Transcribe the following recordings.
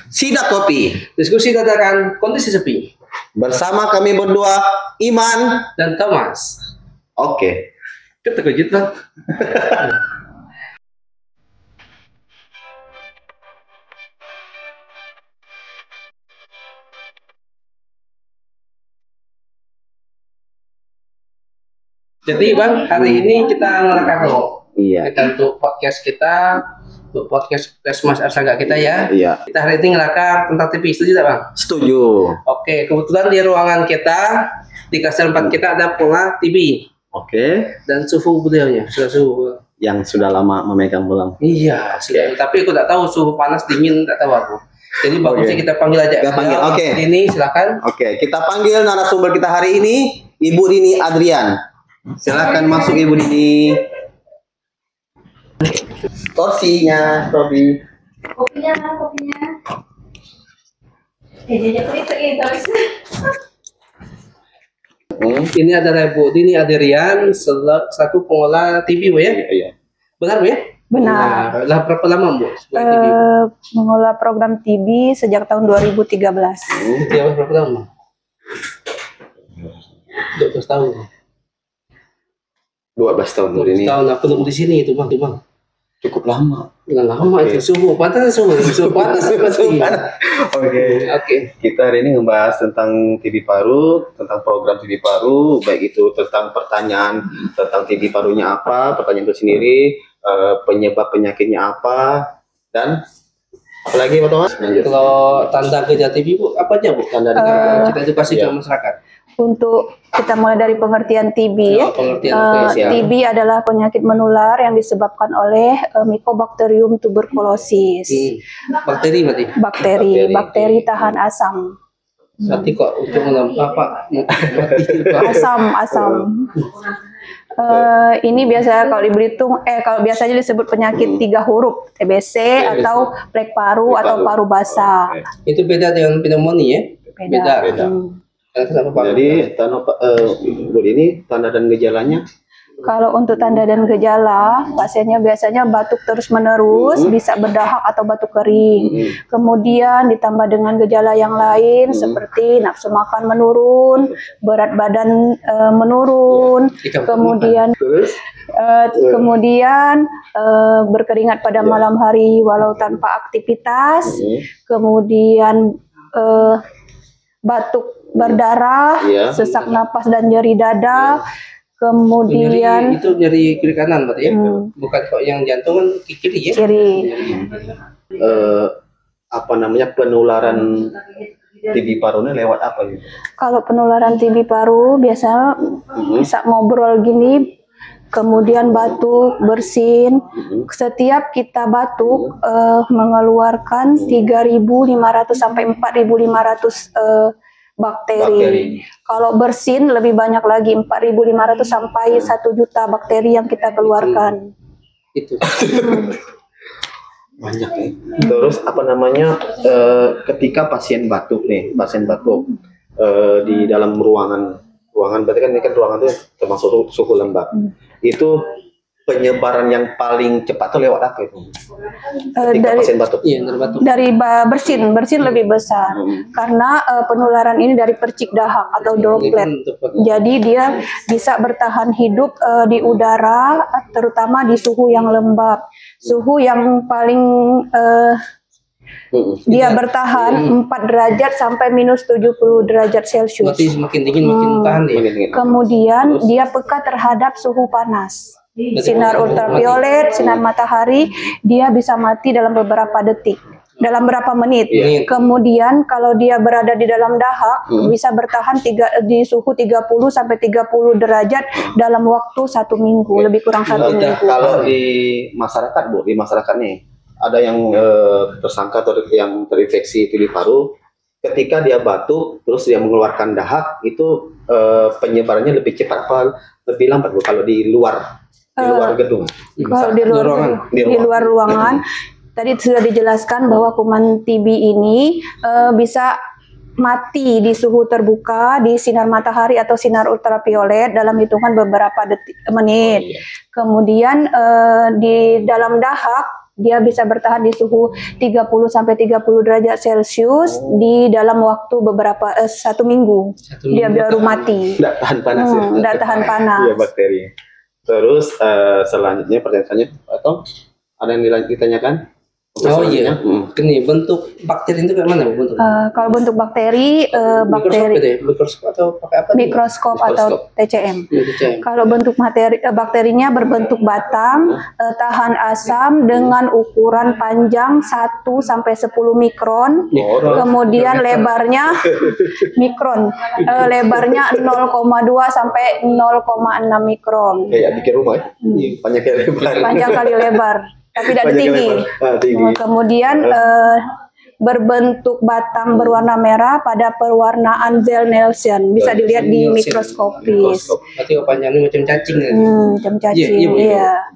Sidak Kopi. Diskusi tentang kondisi sepi. Bersama kami berdua, Iman dan Thomas. Oke. Kita terkejut Bang. Jadi Bang, hari ini kita ngerekam loh. Iya. Kita untuk podcast kita, untuk podcast Mas Arsaga kita ya. Iya. Kita hari ini ngerekam tentang TV, setuju tak Bang? Setuju. Oke, kebetulan di ruangan kita, di kastil 4 kita ada pola TV. Oke. Dan suhu beliaunya, suhu. Yang sudah lama memegang bola. Iya, sudah. Tapi aku tak tahu suhu panas dingin, tak tahu aku. Jadi bagusnya kita panggil aja. Kita panggil, oke. Ini silakan. Oke, kita panggil narasumber kita hari ini, Ibu Dini Adrian. Silakan masuk Ibu Dini. Kursinya, Robi. Kopinya. Ini adalah Bu Dini Adrian selaku pengelola TV Bu ya? Iya. Benar Bu ya? Benar. Lah berapa lama Bu? Mengelola program TV sejak tahun 2013. Dia berapa lama? 12 tahun. 12 tahun 12 ini. tahun aku nunggu di sini itu Bang. Cukup lama. Nggak lama itu suhu panas pasti. Oke. Kita hari ini ngebahas tentang TV Paru, tentang program TV Paru, baik itu tentang pertanyaan tentang TV Parunya apa, pertanyaan itu sendiri, penyebab penyakitnya apa, dan apalagi Pak Thomas? Kalau tanda gejala TV Bu, apa aja Bu? Tanda kita edukasi ke masyarakat. Untuk kita mulai dari pengertian TB ya. TB adalah penyakit menular yang disebabkan oleh Mycobacterium tuberculosis. Bakteri berarti? Bakteri tahan asam. Berarti kok untuk apa? Asam. Ini biasa kalau di Belitung, kalau biasanya disebut penyakit 3 huruf, TBC atau plek paru atau paru basah. Itu beda dengan pneumonia ya? Beda. Jadi Bu ini tanda dan gejalanya? Kalau untuk tanda dan gejala, pasiennya biasanya batuk terus-menerus, bisa berdahak atau batuk kering. Kemudian ditambah dengan gejala yang lain seperti nafsu makan menurun, berat badan menurun, kemudian berkeringat pada malam hari walau tanpa aktivitas, kemudian batuk berdarah, sesak napas dan nyeri dada, kemudian itu nyeri kiri kanan berarti ya, bukan kok yang jantung kan kiri ya? Kiri. Apa namanya penularan TB parunya lewat apa gitu? Kalau penularan TB paru biasa bisa ngobrol gini, kemudian batuk, bersin. Setiap kita batuk mengeluarkan 3.500 sampai 4.500 bakteri. Kalau bersin lebih banyak lagi, 4.500 sampai 1 juta bakteri yang kita keluarkan. Itu. Banyak nih. Terus apa namanya ketika pasien batuk di dalam ruangan berarti kan ini kan ruangan itu termasuk suhu lembab. Itu penyebaran yang paling cepat tuh lewat apa itu? Ketika pasien batuk. Dari bersin lebih besar karena penularan ini dari percik dahak atau droplet. Jadi dia bisa bertahan hidup di udara, terutama di suhu yang lembab. Suhu yang paling dia bertahan 4 derajat sampai minus 70 derajat Celcius. Berarti semakin dingin makin tahan ya. Kemudian dia peka terhadap suhu panas. Sinar ultraviolet, sinar matahari, dia bisa mati dalam beberapa detik, dalam berapa menit. Kemudian kalau dia berada di dalam dahak, bisa bertahan di suhu 30 sampai 30 derajat dalam waktu 1 minggu, lebih kurang 1 minggu. Kalau di masyarakat Bu, di masyarakat nih, ada yang tersangka atau yang terinfeksi TB paru, ketika dia batuk, terus dia mengeluarkan dahak, itu penyebarannya lebih cepat apa lebih lambat Bu kalau di luar gedung? Kalau di luar ruangan, tadi sudah dijelaskan bahwa kuman TB ini bisa mati di suhu terbuka, di sinar matahari atau sinar ultraviolet dalam hitungan beberapa menit. Kemudian di dalam dahak Dia bisa bertahan di suhu 30 sampai 30 derajat Celcius di dalam waktu beberapa 1 minggu. Dia baru mati. Nggak tahan panas ya. Nggak tahan panas. Iya, bakteri. Terus selanjutnya pertanyaan atau ada yang ditanyakan? Oh iya, ini bentuk bakteri itu kayak mana bentuk? Kalau bentuk bakteri, mikroskop atau pakai apa? Mikroskop atau TCM. Kalau bentuk bakterinya berbentuk batang, tahan asam dengan ukuran panjang 1 sampai 10 mikron, kemudian lebarnya mikron, lebarnya 0,2 sampai 0,6 mikron. Kayak bikin rumah ya? Panjang kali lebar. Panjang kali lebar. Tapi tidak tinggi. Kemudian berbentuk batang berwarna merah pada perwarnaan Zell-Neelsen. Bisa dilihat di mikroskopis. Berarti panjangnya macam cacing. Macam cacing, iya.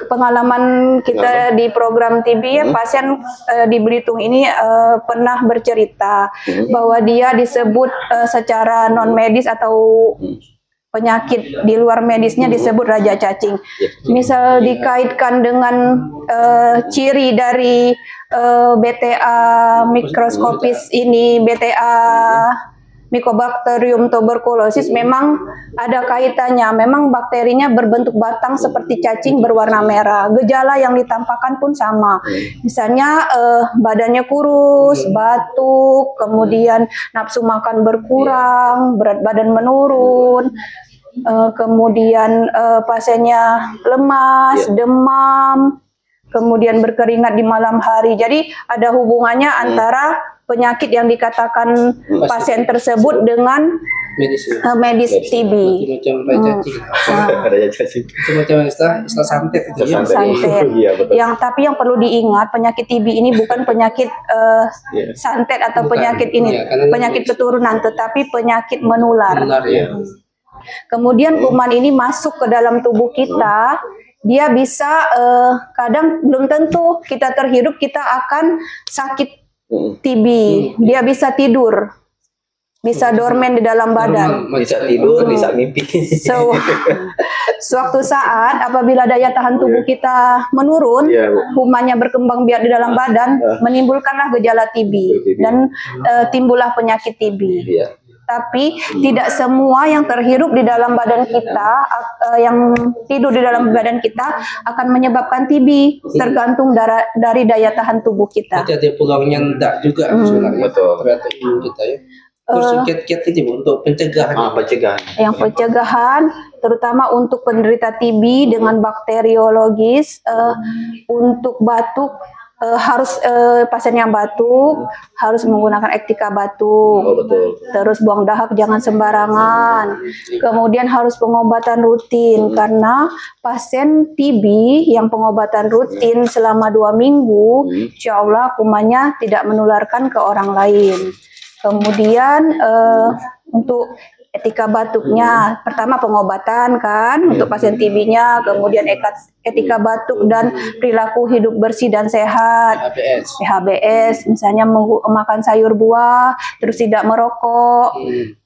Pengalaman kita di program TB ya, pasien di Belitung ini pernah bercerita bahwa dia disebut secara non medis atau penyakit di luar medisnya disebut raja cacing. Misal dikaitkan dengan ciri dari BTA mikroskopis ini, BTA Mycobacterium tuberculosis, memang ada kaitannya. Memang bakterinya berbentuk batang seperti cacing berwarna merah. Gejala yang ditampakkan pun sama. Misalnya badannya kurus, batuk, kemudian nafsu makan berkurang, berat badan menurun, kemudian pasiennya lemas, demam, kemudian berkeringat di malam hari. Jadi ada hubungannya antara penyakit yang dikatakan pasien tersebut dengan medis TB. Macam cacing. Itu macam istilah santet itu ya. Santet. Tapi yang perlu diingat, penyakit TB ini bukan penyakit santet atau penyakit ini, penyakit keturunan, tetapi penyakit menular. Kemudian kuman ini masuk ke dalam tubuh kita. Dia bisa kadang belum tentu kita terhidup kita akan sakit TB. Dia bisa tidur, bisa dormen di dalam badan, bisa tidur, bisa mimpi. Suatu saat apabila daya tahan tubuh kita menurun, kumannya berkembang biak di dalam badan, menimbulkanlah gejala TB dan timbullah penyakit TB. Tapi tidak semua yang terhirup di dalam badan kita, yang tidur di dalam badan kita akan menyebabkan TB, tergantung dari daya tahan tubuh kita. Jadi ada peluangnya enggak juga sebenarnya. Betul. Tergantung imun kita ya. Terus kiat-kiat ini untuk pencegahan. Yang pencegahan, terutama untuk penderita TB dengan bakteriologis, untuk batuk. Harus pasien yang batuk harus menggunakan Ectica batuk. Terus buang dahak jangan sembarangan. Kemudian harus pengobatan rutin karena pasien TB yang pengobatan rutin selama 2 minggu, insya Allah kumannya tidak menularkan ke orang lain. Kemudian untuk Ectica batuknya, pertama pengobatan kan untuk pasien TB-nya, kemudian Ectica batuk dan perilaku hidup bersih dan sehat, PHBS, misalnya makan sayur buah, terus tidak merokok.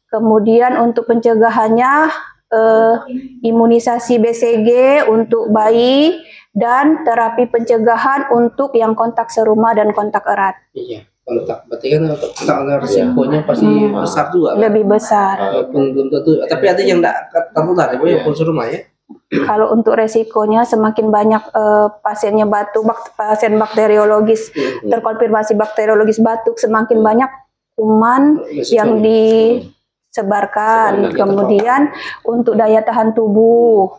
Kemudian untuk pencegahannya imunisasi BCG untuk bayi dan terapi pencegahan untuk yang kontak serumah dan kontak erat. Kontak, berarti kan risikonya pasti besar juga. Lebih besar. Belum tentu. Tapi ada yang tidak tertular, yang konsul rumah ya. Kalau untuk resikonya semakin banyak pasiennya batuk, pasien bakteriologis terkonfirmasi bakteriologis batuk, semakin banyak kuman yang disebarkan. Kemudian untuk daya tahan tubuh.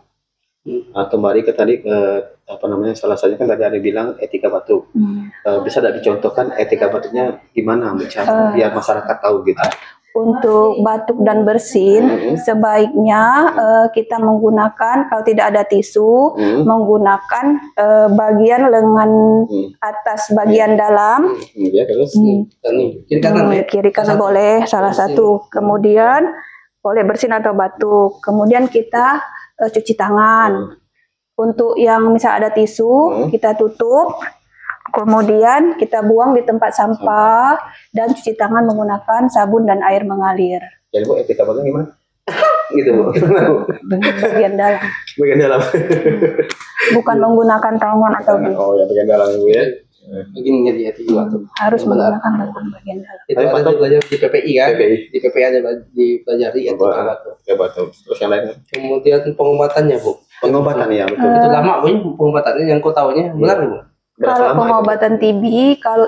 Kembali ke tadi salah satunya kan tadi ada bilang Ectica batuk. Bisa tidak dicontohkan Ectica batuknya gimana biar masyarakat tahu gitu. Untuk batuk dan bersin sebaiknya kita menggunakan, kalau tidak ada tisu, menggunakan bagian lengan atas bagian dalam, kiri kanan boleh salah satu. Kemudian boleh bersin atau batuk. Kemudian kita cuci tangan. Untuk yang misal ada tisu, kita tutup, kemudian kita buang di tempat sampah dan cuci tangan menggunakan sabun dan air mengalir. Jadi Bu, Ectica batuknya gimana? gitu Bu. bagian dalam. Bagian dalam. Bukan menggunakan tangan atau Oh ya, bagian dalam Ibu ya. Begini jadi hati juga tuh. harus menggunakan tangan bagian dalam. Itu Tapi ada mantap. belajar di PPI kan? PPI. Di PPI ada dipelajari ya tuh. Coba tuh. Terus yang lain. Kemudian pengobatannya Bu. Pengobatan ya betul. Itu lama Bu pengobatannya yang kau tahunya benar Bu? Berapa Kalau lama pengobatan TB, kalau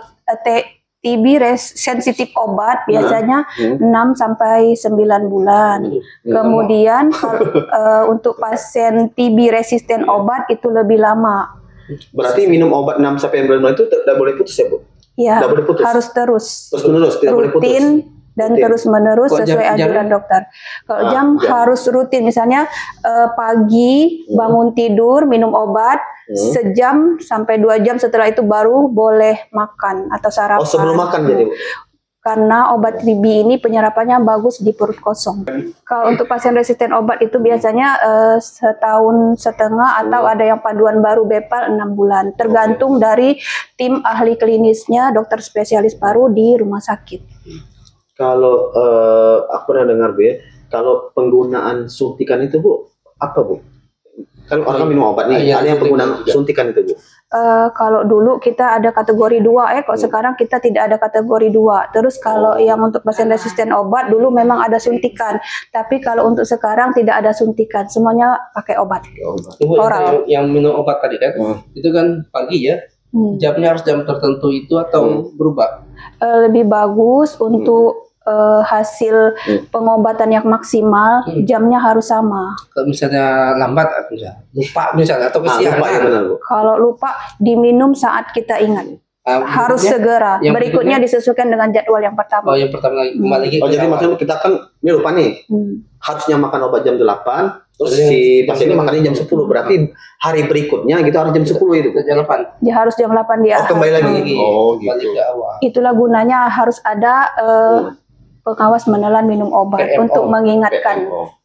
TB sensitif obat biasanya 6 sampai 9 bulan. Kemudian kalau untuk pasien TB resisten obat itu lebih lama. Berarti minum obat 6 sampai 9 bulan itu tidak boleh putus ya Bu? Ya, Nggak boleh putus. harus terus. Terus menerus tidak boleh putus. Rutin dan Rutin. terus menerus Kok sesuai jam- anjuran dokter. Kalau jam jam. harus rutin, misalnya pagi bangun tidur minum obat sejam sampai 2 jam setelah itu baru boleh makan atau sarapan. Oh sebelum makan jadi Bu? Karena obat TB ini penyerapannya bagus di perut kosong. Kalau untuk pasien resisten obat itu biasanya setahun setengah atau ada yang paduan baru BEPAL 6 bulan. Tergantung dari tim ahli klinisnya dokter spesialis paru di rumah sakit. Kalau aku pernah dengar Bu ya, kalau penggunaan suntikan itu Bu, apa Bu? Kan orang kan minum obat nih, Iya, ada yang penggunaan suntikan juga. suntikan itu Bu. Kalau dulu kita ada kategori 2 kalau sekarang kita tidak ada kategori 2. Terus kalau yang untuk pasien resisten obat dulu memang ada suntikan, tapi kalau untuk sekarang tidak ada suntikan, semuanya pakai obat. Ibu Oral. yang minum obat tadi kan? Itu kan pagi ya? Jamnya harus jam tertentu itu atau berubah? Lebih bagus untuk hasil pengobatan yang maksimal, jamnya harus sama. Kalau misalnya lambat, lupa misalnya atau kesiangan. Lupa ya benar Bu. Kalau lupa diminum saat kita ingat. Harus berikutnya? segera. Yang Berikutnya disesuaikan dengan jadwal yang pertama. Oh yang pertama lagi kembali lagi. Oh jadi maksudnya kita kan ini lupa nih, harusnya makan obat jam 8, terus si pasien ini makannya jam 10, berarti hari berikutnya gitu harus jam 10 itu. jam 8. Dia harus jam 8 di Oh atas. kembali lagi. Oh Balik gitu. ke awal. Itulah gunanya harus ada pengawas menelan minum obat PMO. untuk mengingatkan. Oh.